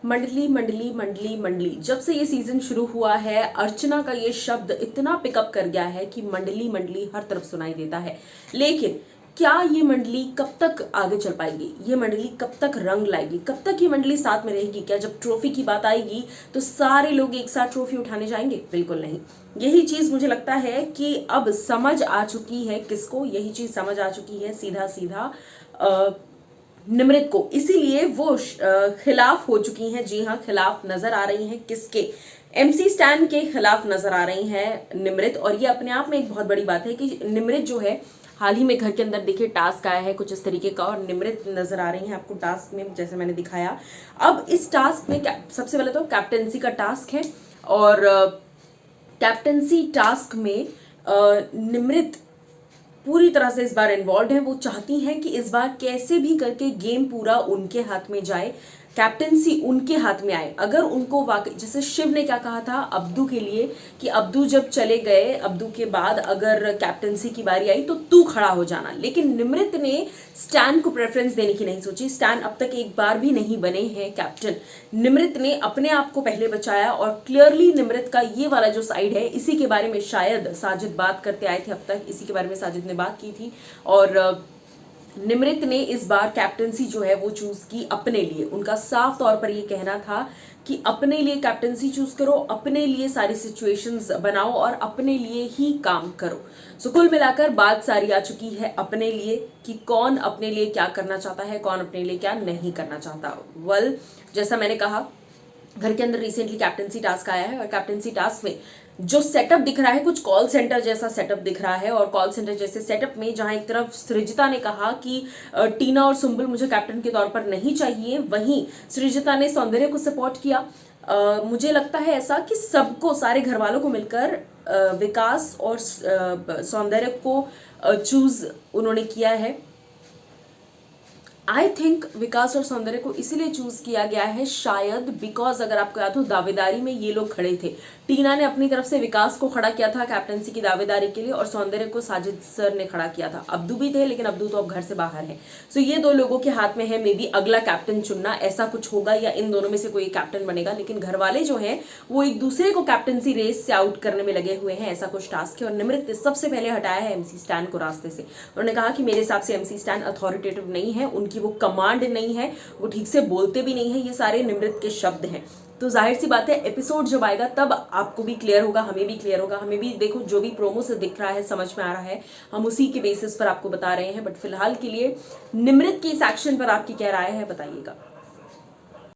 मंडली मंडली मंडली मंडली, जब से ये सीजन शुरू हुआ है अर्चना का ये शब्द इतना पिकअप कर गया है कि मंडली मंडली हर तरफ सुनाई देता है। लेकिन क्या ये मंडली कब तक आगे चल पाएगी, ये मंडली कब तक रंग लाएगी, कब तक ये मंडली साथ में रहेगी? क्या जब ट्रॉफी की बात आएगी तो सारे लोग एक साथ ट्रॉफी उठाने जाएंगे? बिल्कुल नहीं। यही चीज मुझे लगता है कि अब समझ आ चुकी है किसको, यही चीज समझ आ चुकी है सीधा सीधा निमृत को, इसीलिए वो खिलाफ हो चुकी हैं। जी हाँ, खिलाफ नजर आ रही हैं। किसके? एमसी स्टैन के खिलाफ नजर आ रही हैं निमृत। और ये अपने आप में एक बहुत बड़ी बात है कि निमृत जो है हाल ही में घर के अंदर देखिए टास्क आया है कुछ इस तरीके का, और निमृत नजर आ रही हैं आपको टास्क में, जैसे मैंने दिखाया। अब इस टास्क में सबसे पहले तो कैप्टेंसी का टास्क है, और कैप्टेंसी टास्क में निमृत पूरी तरह से इस बार इन्वॉल्व है। वो चाहती हैं कि इस बार कैसे भी करके गेम पूरा उनके हाथ में जाए, कैप्टेंसी उनके हाथ में आए। अगर उनको वाकई, जैसे शिव ने क्या कहा था अब्दू के लिए कि अब्दू जब चले गए, अब्दू के बाद अगर कैप्टेंसी की बारी आई तो तू खड़ा हो जाना, लेकिन निमृत ने स्टैन को प्रेफरेंस देने की नहीं सोची। स्टैन अब तक एक बार भी नहीं बने हैं कैप्टन। निमृत ने अपने आप को पहले बचाया, और क्लियरली निमृत का ये वाला जो साइड है, इसी के बारे में शायद साजिद बात करते आए थे अब तक, इसी के बारे में साजिद ने बात की थी। और निमृत ने इस बार कैप्टेंसी जो है वो चूज की अपने लिए। उनका साफ तौर पर ये कहना था कि अपने लिए कैप्टेंसी चूज करो, अपने लिए सारी सिचुएशंस बनाओ और अपने लिए ही काम करो। सो कुल मिलाकर बात सारी आ चुकी है अपने लिए, कि कौन अपने लिए क्या करना चाहता है, कौन अपने लिए क्या नहीं करना चाहता। वेल, जैसा मैंने कहा, घर के अंदर रिसेंटली कैप्टेंसी टास्क आया है, और कैप्टेंसी टास्क में जो सेटअप दिख रहा है कुछ कॉल सेंटर जैसा सेटअप दिख रहा है। और कॉल सेंटर जैसे सेटअप में जहां एक तरफ सृजिता ने कहा कि टीना और सुंबल मुझे कैप्टन के तौर पर नहीं चाहिए, वहीं सृजिता ने सौंदर्य को सपोर्ट किया। मुझे लगता है ऐसा कि सबको, सारे घर वालों को मिलकर विकास और सौंदर्य को चूज उन्होंने किया है। आई थिंक विकास और सौंदर्य को इसीलिए चूज किया गया है शायद बिकॉज, अगर आपको याद हो, दावेदारी में ये लोग खड़े थे। टीना ने अपनी तरफ से विकास को खड़ा किया था कैप्टेंसी की दावेदारी के लिए, और सौंदर्य को साजिद सर ने खड़ा किया था। अब्दू भी थे, लेकिन अब्दू तो अब घर से बाहर है। सो ये दो लोगों के हाथ में है मे बी अगला कैप्टन चुनना, ऐसा कुछ होगा, या इन दोनों में से कोई कैप्टन बनेगा। लेकिन घर वाले जो हैं वो एक दूसरे को कैप्टेंसी रेस से आउट करने में लगे हुए हैं, ऐसा कुछ टास्क है। और निमृत ने सबसे पहले हटाया है एमसी स्टैन को रास्ते से। उन्होंने कहा कि मेरे हिसाब से एमसी स्टैन अथॉरिटेटिव नहीं है, उनकी वो कमांड नहीं है, वो ठीक से बोलते भी नहीं है। ये सारे निमृत के शब्द हैं। तो जाहिर सी बात है एपिसोड जब आएगा तब आपको भी क्लियर होगा, हमें भी क्लियर होगा। हमें भी देखो जो भी प्रोमो से दिख रहा है, समझ में आ रहा है, हम उसी के बेसिस पर आपको बता रहे हैं। बट फिलहाल के लिए निमृत की इस एक्शन पर आपकी क्या राय है, बताइएगा।